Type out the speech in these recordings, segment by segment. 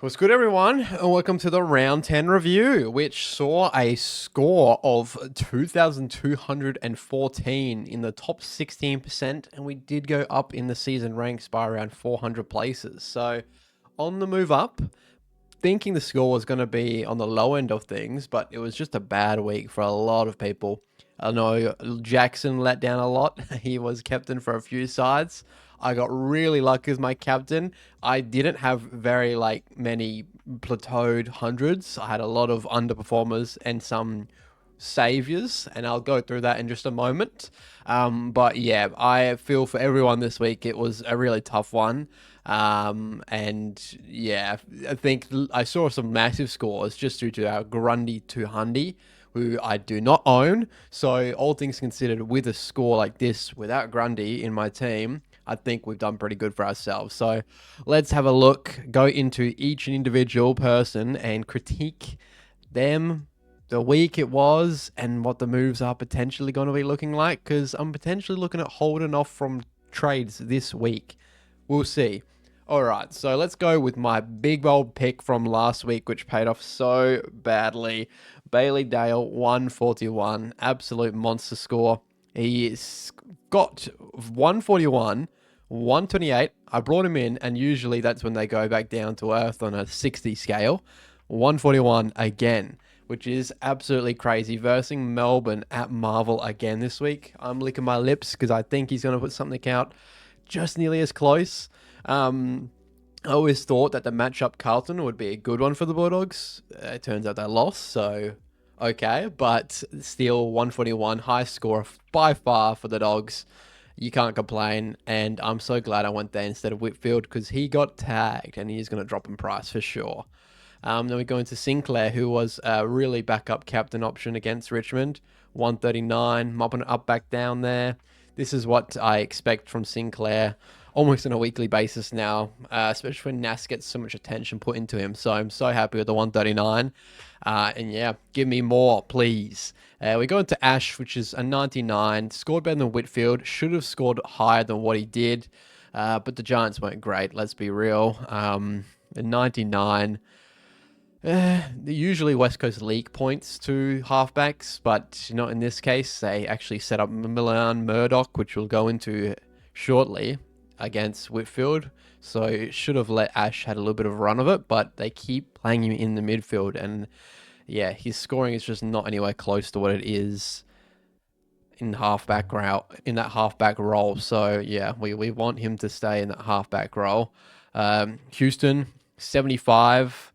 What's good, everyone, and welcome to the round 10 review, which saw a score of 2,214 in the top 16%, and we did go up in the season ranks by around 400 places. So, on the move up, thinking the score was going to be on the low end of things, but it was just a bad week for a lot of people. I know Jackson let down a lot. He was captain for a few sides. I got really lucky with my captain. I didn't have very many plateaued hundreds. I had a lot of underperformers and some saviors, and I'll go through that in just a moment. But yeah, I feel for everyone this week. It was a really tough one. And yeah, I think I saw some massive scores just due to our Grundy 200, who I do not own. So all things considered, with a score like this, without Grundy in my team, I think we've done pretty good for ourselves. So let's have a look, go into each individual person and critique them, the week it was, and what the moves are potentially going to be looking like, because I'm potentially looking at holding off from trades this week. We'll see. All right, so let's go with my big bold pick from last week, which paid off so badly. Bailey Dale, 141, absolute monster score. He's got 141, 128. I brought him in, and usually that's when they go back down to earth on a 60 scale. 141 again, which is absolutely crazy. Versing Melbourne at Marvel again this week. I'm licking my lips because I think he's going to put something out just nearly as close. I always thought that the matchup Carlton would be a good one for the Bulldogs. It turns out they lost, so okay. But still, 141, high score by far for the Dogs. You can't complain, and I'm so glad I went there instead of Whitfield because he got tagged, and he's going to drop in price for sure. Then we go into Sinclair, who was a really backup captain option against Richmond. 139, mopping it up back down there. This is what I expect from Sinclair almost on a weekly basis now, especially when Nas gets so much attention put into him. So I'm so happy with the 139. And yeah, give me more, please. We go into Ash, which is a 99. Scored better than Whitfield. Should have scored higher than what he did. But the Giants weren't great, let's be real. A 99. Usually West Coast leak points to halfbacks, but not in this case. They actually set up Milan Murdoch, which we'll go into shortly, against Whitfield. So should have let Ash had a little bit of a run of it, but they keep playing him in the midfield, and yeah, his scoring is just not anywhere close to what it is in halfback route, in that halfback role. So yeah, we want him to stay in that halfback role. Houston 75.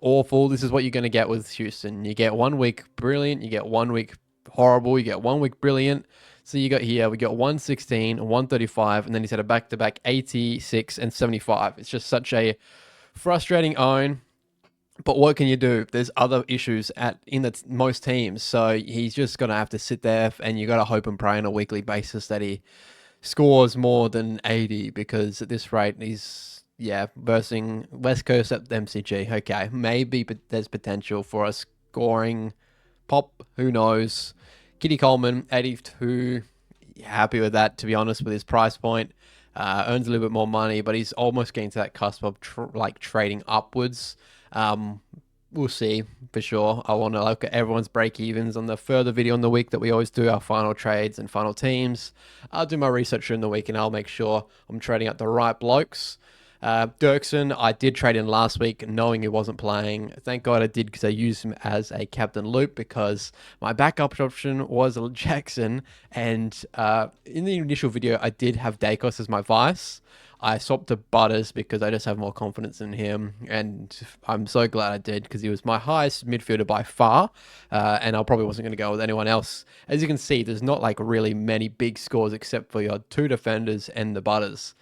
Awful. This is what you're going to get with Houston. You get 1 week brilliant, you get 1 week horrible, you get 1 week brilliant. So you got here, we got 116, 135, and then he's had a back-to-back 86 and 75. It's just such a frustrating own. But what can you do? There's other issues in most teams. So he's just going to have to sit there, and you got to hope and pray on a weekly basis that he scores more than 80, because at this rate, he's, yeah, versing West Coast at MCG. Okay, maybe but there's potential for a scoring pop. Who knows? Kitty Coleman, 82. Happy with that, to be honest, with his price point. Earns a little bit more money, but he's almost getting to that cusp of trading upwards. We'll see for sure. I want to look at everyone's break evens on the further video in the week that we always do, our final trades and final teams. I'll do my research during the week, and I'll make sure I'm trading out the right blokes. Dirksen, I did trade in last week knowing he wasn't playing. Thank God I did, because I used him as a captain loop, because my backup option was Jackson, and in the initial video I did have Dacos as my vice. I swapped to Butters because I just have more confidence in him, and I'm so glad I did, because he was my highest midfielder by far, and I probably wasn't going to go with anyone else. As you can see, there's not really many big scores except for your two defenders and the Butters.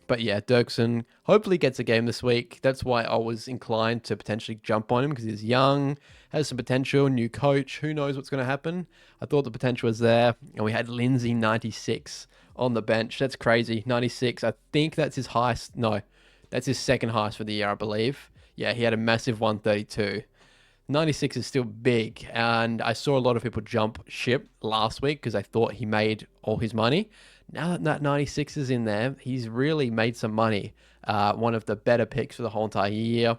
But yeah, Dirksen hopefully gets a game this week. That's why I was inclined to potentially jump on him, because he's young, has some potential, new coach. Who knows what's going to happen? I thought the potential was there. And we had Lindsay, 96, on the bench. That's crazy. 96. I think that's his highest. No, that's his second highest for the year, I believe. Yeah, he had a massive 132. 96 is still big, and I saw a lot of people jump ship last week because I thought he made all his money. Now that 96 is in there, he's really made some money. One of the better picks for the whole entire year.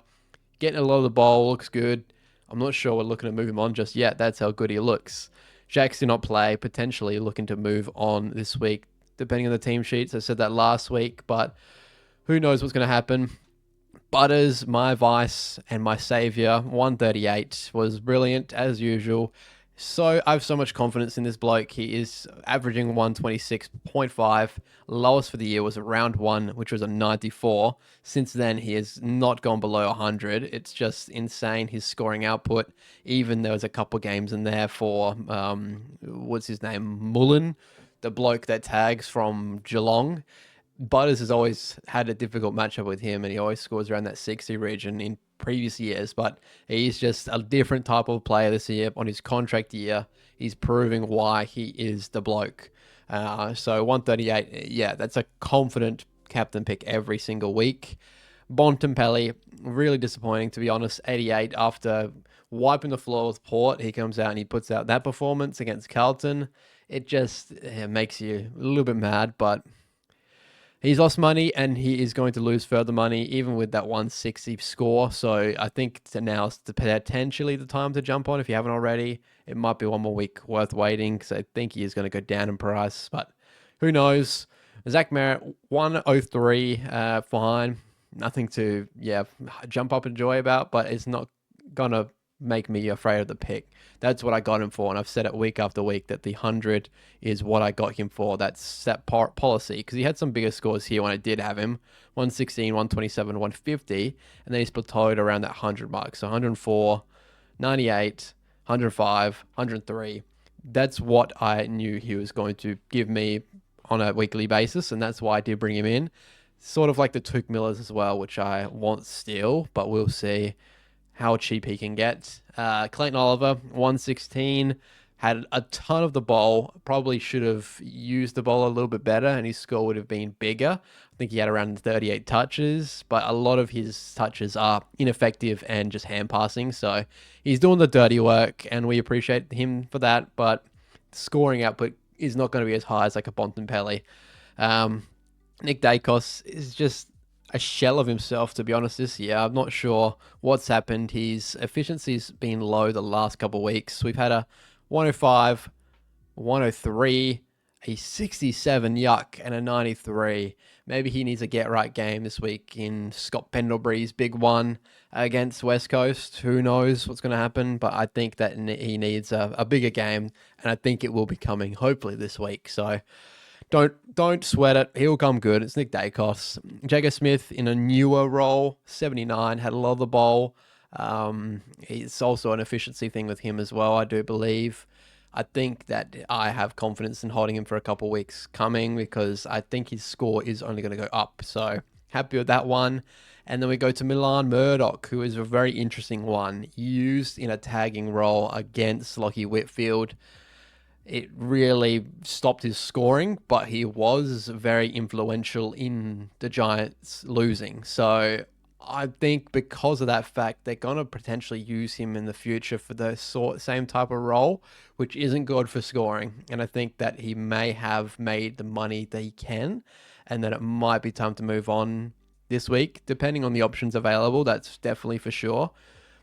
Getting a lot of the ball, looks good. I'm not sure we're looking to move him on just yet. That's how good he looks. Jax did not play, potentially looking to move on this week, depending on the team sheets. I said that last week, but who knows what's going to happen. Butters, my vice and my savior, 138 was brilliant as usual. So I have so much confidence in this bloke. He is averaging 126.5. Lowest for the year was a round 1, which was a 94. Since then, he has not gone below 100. It's just insane, his scoring output. Even there was a couple games in there for, what's his name, Mullen, the bloke that tags from Geelong. Butters has always had a difficult matchup with him, and he always scores around that 60 region in previous years, but he's just a different type of player this year. On his contract year, he's proving why he is the bloke. So 138, yeah, that's a confident captain pick every single week. Bontempelli, really disappointing, to be honest. 88 after wiping the floor with Port. He comes out and he puts out that performance against Carlton. It just makes you a little bit mad, but he's lost money and he is going to lose further money, even with that 160 score. So I think now's potentially the time to jump on if you haven't already. It might be one more week worth waiting because I think he is going to go down in price, but who knows? Zach Merritt, 103, fine. Nothing to, jump up and joy about, but it's not going to make me afraid of the pick. That's what I got him for, and I've said it week after week that the 100 is what I got him for. That's that policy, because he had some bigger scores here when I did have him. 116, 127, 150, and then he's plateaued around that 100 mark. So 104, 98, 105, 103. That's what I knew he was going to give me on a weekly basis, and that's why I did bring him in. Sort of like the Took Millers as well, which I want still, but we'll see how cheap he can get. Clayton Oliver, 116, had a ton of the ball. Probably should have used the ball a little bit better, and his score would have been bigger. I think he had around 38 touches, but a lot of his touches are ineffective and just hand passing. So he's doing the dirty work, and we appreciate him for that. But scoring output is not going to be as high as like a Bontempelli. Nick Dacos is just a shell of himself, to be honest, this year. I'm not sure what's happened. His efficiency's been low the last couple of weeks. We've had a 105, 103, a 67, yuck, and a 93. Maybe he needs a get-right game this week in Scott Pendlebury's big one against West Coast. Who knows what's going to happen, but I think that he needs a bigger game, and I think it will be coming hopefully this week. So Don't sweat it. He'll come good. It's Nick Dacos. Jagger Smith in a newer role, 79, had a lot of the ball. It's also an efficiency thing with him as well, I do believe. I think that I have confidence in holding him for a couple of weeks coming because I think his score is only going to go up. So happy with that one. And then we go to Milan Murdoch, who is a very interesting one. Used in a tagging role against Lockie Whitfield. It really stopped his scoring, but he was very influential in the Giants losing. So I think because of that fact, they're going to potentially use him in the future for the same type of role, which isn't good for scoring. And I think that he may have made the money that he can, and that it might be time to move on this week, depending on the options available. That's definitely for sure.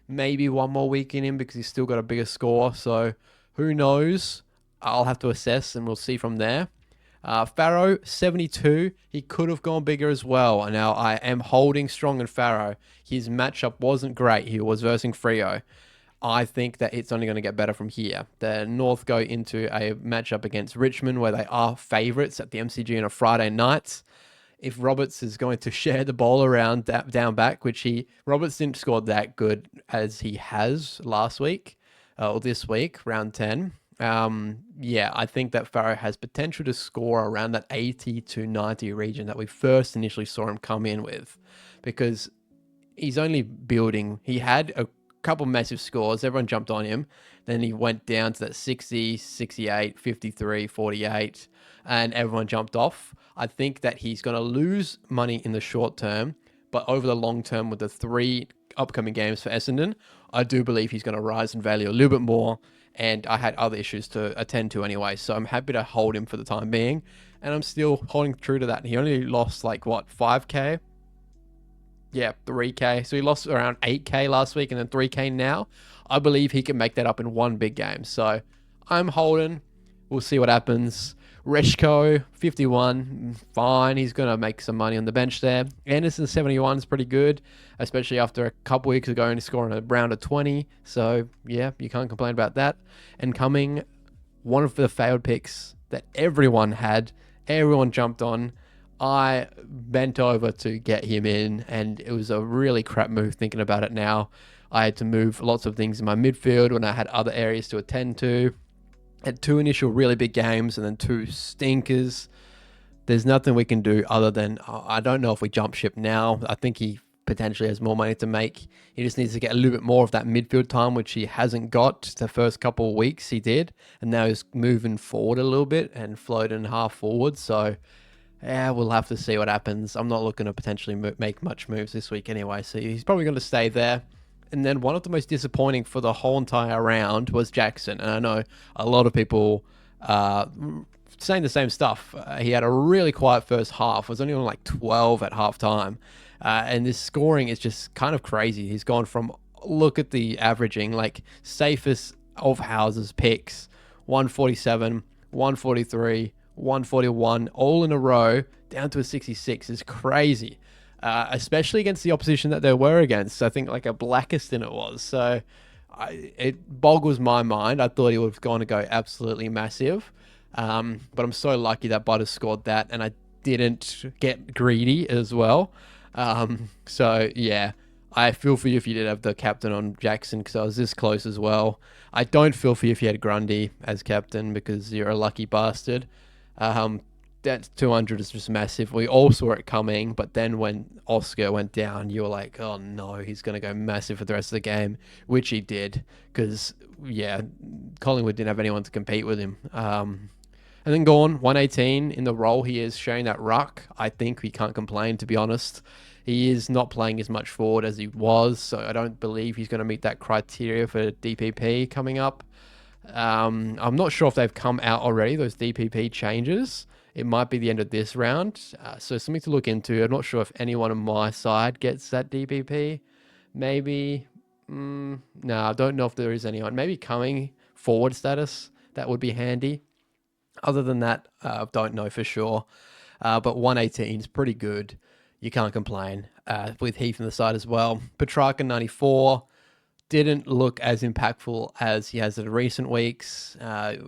Maybe one more week in him because he's still got a bigger score. So who knows? I'll have to assess and we'll see from there. Farrow, 72. He could have gone bigger as well. Now, I am holding strong in Farrow. His matchup wasn't great. He was versing Freo. I think that it's only going to get better from here. The North go into a matchup against Richmond where they are favourites at the MCG on a Friday night. If Roberts is going to share the ball around down back, which Roberts didn't score that good as he has last week or this week, round 10. I think that Farrow has potential to score around that 80 to 90 region that we first initially saw him come in with, because he's only building. He had a couple massive scores. Everyone jumped on him. Then he went down to that 60, 68, 53, 48, and everyone jumped off. I think that he's going to lose money in the short term, but over the long term with the 3 upcoming games for Essendon, I do believe he's going to rise in value a little bit more. And I had other issues to attend to anyway, so I'm happy to hold him for the time being. And I'm still holding true to that. He only lost 5K Yeah, 3K. So he lost around 8K last week and then 3K now. I believe he can make that up in one big game. So I'm holding. We'll see what happens. Reshko, 51, fine. He's going to make some money on the bench there. Anderson, 71 is pretty good, especially after a couple weeks ago only scoring a round of 20. So, yeah, you can't complain about that. And coming, one of the failed picks that everyone had, everyone jumped on. I bent over to get him in, and it was a really crap move thinking about it now. I had to move lots of things in my midfield when I had other areas to attend to. Had 2 initial really big games and then 2 stinkers. There's nothing we can do other than, I don't know if we jump ship now. I think he potentially has more money to make. He just needs to get a little bit more of that midfield time, which he hasn't got. The first couple of weeks he did, and now he's moving forward a little bit and floating half forward. So yeah, we'll have to see what happens. I'm not looking to potentially make much moves this week anyway, so he's probably going to stay there. And then one of the most disappointing for the whole entire round was Jackson. And I know a lot of people saying the same stuff. He had a really quiet first half. It was only on like 12 at halftime. And this scoring is just kind of crazy. He's gone from, look at the averaging, like safest of houses picks, 147, 143, 141, all in a row, down to a 66 is crazy. Especially against the opposition that they were against. I think like a Blackiston it was. So it boggles my mind. I thought he was going to go absolutely massive. But I'm so lucky that Butters scored that and I didn't get greedy as well. So yeah, I feel for you if you did have the captain on Jackson because I was this close as well. I don't feel for you if you had Grundy as captain because you're a lucky bastard. That 200 is just massive. We all saw it coming, but then when Oscar went down, you were like, oh no, he's going to go massive for the rest of the game, which he did because, yeah, Collingwood didn't have anyone to compete with him. And then Gawn, 118 in the role he is, showing that ruck. I think we can't complain, to be honest. He is not playing as much forward as he was, so I don't believe he's going to meet that criteria for DPP coming up. I'm not sure if they've come out already, those DPP changes. It might be the end of this round. So something to look into. I'm not sure if anyone on my side gets that DPP. Maybe. No, I don't know if there is anyone. Maybe coming forward status. That would be handy. Other than that, I don't know for sure. But 118 is pretty good. You can't complain. With Heath on the side as well. Petrarca 94. Didn't look as impactful as he has in recent weeks.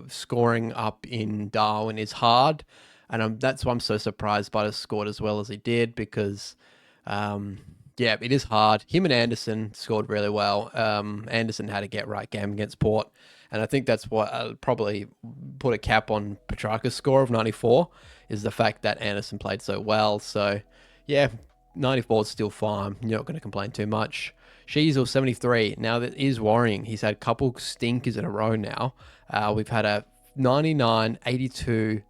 Scoring up in Darwin is hard. And that's why I'm so surprised Butters scored as well as he did because, yeah, it is hard. Him and Anderson scored really well. Anderson had a get-right game against Port. And I think that's what probably put a cap on Petrarca's score of 94 is the fact that Anderson played so well. So, yeah, 94 is still fine. You're not going to complain too much. Sheasel 73. Now that is worrying. He's had a couple stinkers in a row now. We've had a 99, 82,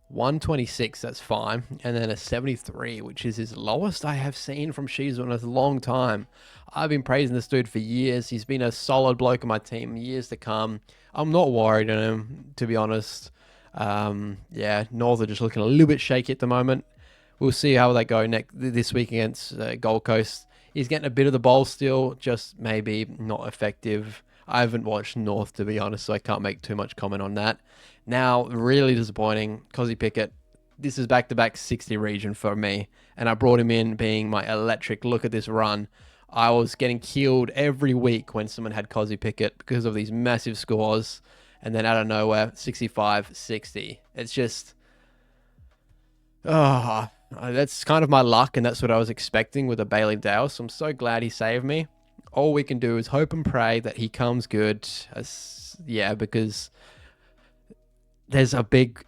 126, that's fine. And then a 73, which is his lowest I have seen from Sheasel in a long time. I've been praising this dude for years. He's been a solid bloke in my team years to come. I'm not worried on him, to be honest. Yeah, North are just looking a little bit shaky at the moment. We'll see how they go this week against Gold Coast. He's getting a bit of the bowl still, just maybe not effective. I haven't watched North, to be honest, so I can't make too much comment on that. Now, really disappointing, Cozzy Pickett. This is back-to-back 60 region for me, and I brought him in being my electric. Look at this run. I was getting killed every week when someone had Cozzy Pickett because of these massive scores, and then out of nowhere, 65, 60. It's just... that's kind of my luck, and that's what I was expecting with a Bailey Dale, so I'm so glad he saved me. All we can do is hope and pray that he comes good. Yeah, because there's a big,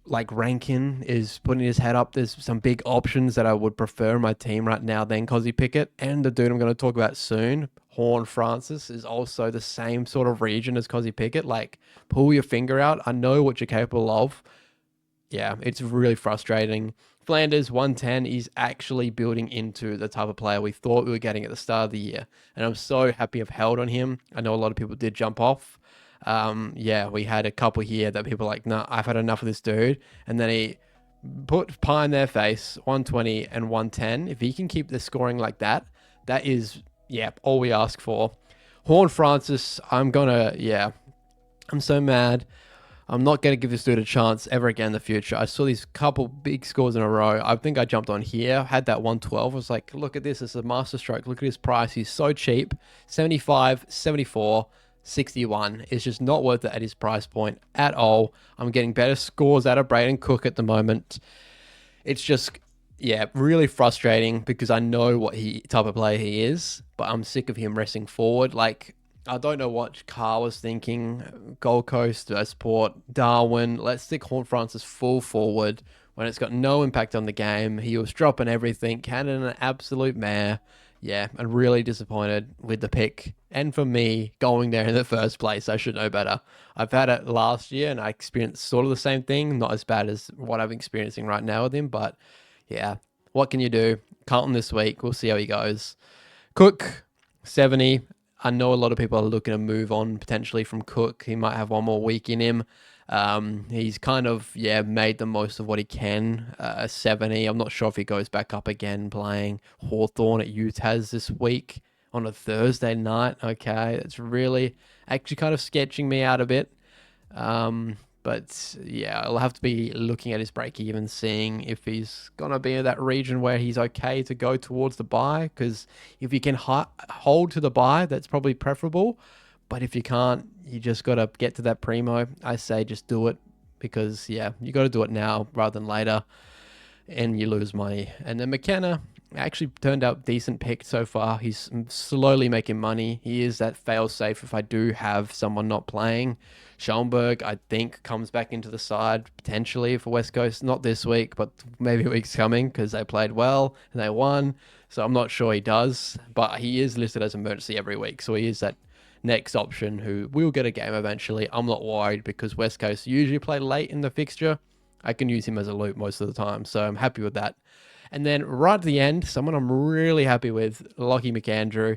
like, Rankin is putting his head up. There's some big options that I would prefer in my team right now than Cozzy Pickett. And the dude I'm going to talk about soon, Horn Francis, is also the same sort of region as Cozzy Pickett. Like, pull your finger out. I know what you're capable of. Yeah, it's really frustrating. Flanders, 110, he's actually building into the type of player we thought we were getting at the start of the year. And I'm so happy I've held on him. I know a lot of people did jump off. Yeah, we had a couple here that people were like, nah, I've had enough of this dude. And then he put pie in their face, 120 and 110. If he can keep the scoring like that, that is, yeah, all we ask for. Horn Francis, I'm so mad. I'm not going to give this dude a chance ever again in the future. I saw these couple big scores in a row. I think I jumped on here, had that 112. I was like, look at this. It's a master stroke. Look at his price. He's so cheap. 75, 74, 61. It's just not worth it at his price point at all. I'm getting better scores out of Braden Cook at the moment. It's just, yeah, really frustrating because I know what type of player he is, but I'm sick of him resting forward. Like, I don't know what Carr was thinking. Gold Coast, Port, Darwin. Let's stick Horn Francis full forward when it's got no impact on the game. He was dropping everything. Cannon, an absolute mare. Yeah, I'm really disappointed with the pick. And for me, going there in the first place, I should know better. I've had it last year and I experienced sort of the same thing. Not as bad as what I'm experiencing right now with him, but yeah, what can you do? Carlton this week. We'll see how he goes. Cook, 70. I know a lot of people are looking to move on potentially from Cook. He might have one more week in him. He's kind of, made the most of what he can. 70. I'm not sure if he goes back up again playing Hawthorn at UTAS this week on a Thursday night. Okay, it's really actually kind of sketching me out a bit. But yeah, I'll have to be looking at his break even, seeing if he's going to be in that region where he's okay to go towards the buy. Because if you can hold to the buy, that's probably preferable. But if you can't, you just got to get to that primo. I say just do it because, yeah, you got to do it now rather than later and you lose money. And then McKenna actually turned out decent pick so far. He's slowly making money. He is that fail safe if I do have someone not playing. Schoenberg, I think, comes back into the side potentially for West Coast. Not this week, but maybe weeks coming because they played well and they won. So I'm not sure he does, but he is listed as emergency every week. So he is that next option who will get a game eventually. I'm not worried because West Coast usually play late in the fixture. I can use him as a loop most of the time. So I'm happy with that. And then right at the end, someone I'm really happy with, Lockie McAndrew,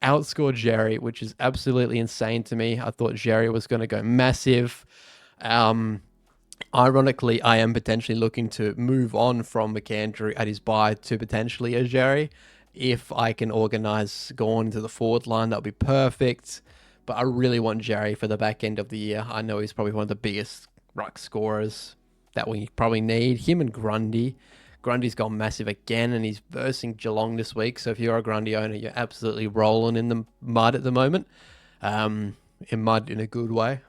outscored Jerry, which is absolutely insane to me. I thought Jerry was going to go massive. Ironically, I am potentially looking to move on from McAndrew at his buy to potentially a Jerry. If I can organize going to the forward line, that would be perfect. But I really want Jerry for the back end of the year. I know he's probably one of the biggest ruck scorers that we probably need. Him and Grundy. Grundy's gone massive again, and he's versing Geelong this week. So if you're a Grundy owner, you're absolutely rolling in the mud at the moment. In mud in a good way.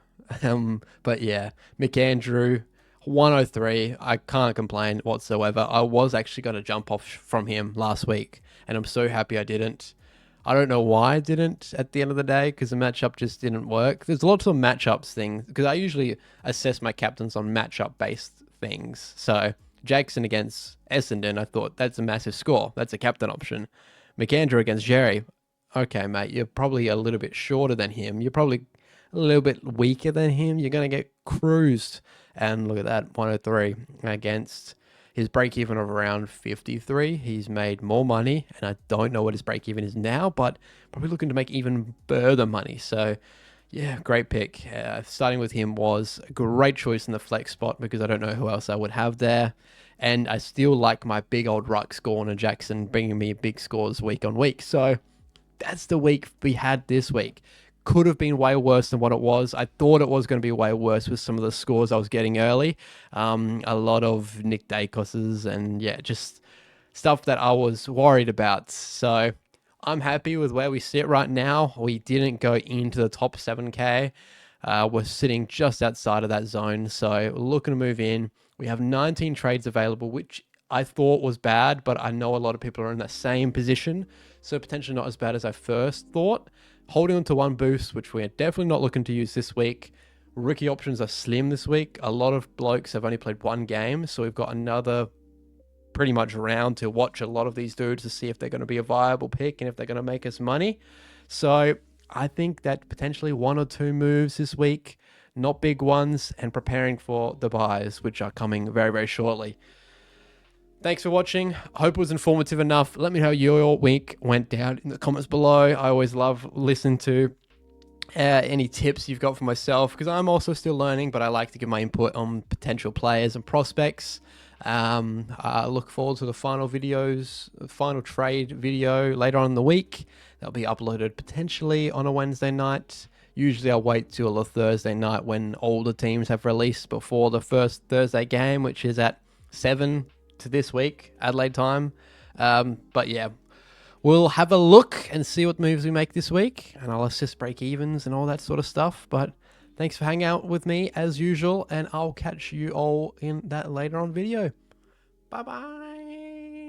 But yeah, McAndrew, 103. I can't complain whatsoever. I was actually going to jump off from him last week, and I'm so happy I didn't. I don't know why I didn't at the end of the day, because the matchup just didn't work. There's lots of matchups things, because I usually assess my captains on matchup-based things. So Jackson against Essendon, I thought that's a massive score. That's a captain option. McAndrew against Jerry. Okay, mate, you're probably a little bit shorter than him. You're probably a little bit weaker than him. You're going to get cruised. And look at that, 103 against his break-even of around 53. He's made more money, and I don't know what his break-even is now, but probably looking to make even further money. So, yeah, great pick. Starting with him was a great choice in the flex spot because I don't know who else I would have there. And I still like my big old ruck score and Jackson bringing me big scores week on week. So that's the week we had this week. Could have been way worse than what it was. I thought it was going to be way worse with some of the scores I was getting early. A lot of Nick Dacos's and just stuff that I was worried about. So I'm happy with where we sit right now. We didn't go into the top 7K. We're sitting just outside of that zone. So looking to move in. We have 19 trades available, which I thought was bad, but I know a lot of people are in the same position. So potentially not as bad as I first thought. Holding on to one boost, which we're definitely not looking to use this week. Rookie options are slim this week. A lot of blokes have only played one game, so we've got another pretty much round to watch a lot of these dudes to see if they're going to be a viable pick and if they're going to make us money. So I think that potentially one or two moves this week, not big ones, and preparing for the buys, which are coming very, very shortly. Thanks for watching. I hope it was informative enough. Let me know how your week went down in the comments below. I always love listening to any tips you've got for myself because I'm also still learning, but I like to give my input on potential players and prospects. I look forward to the final videos, final trade video later on in the week. That'll be uploaded potentially on a Wednesday night. Usually I'll wait till a Thursday night when all the teams have released before the first Thursday game, which is at 7 to this week, Adelaide time. But yeah, we'll have a look and see what moves we make this week, and I'll assist break evens and all that sort of stuff. But thanks for hanging out with me as usual, and I'll catch you all in that later on video. Bye bye.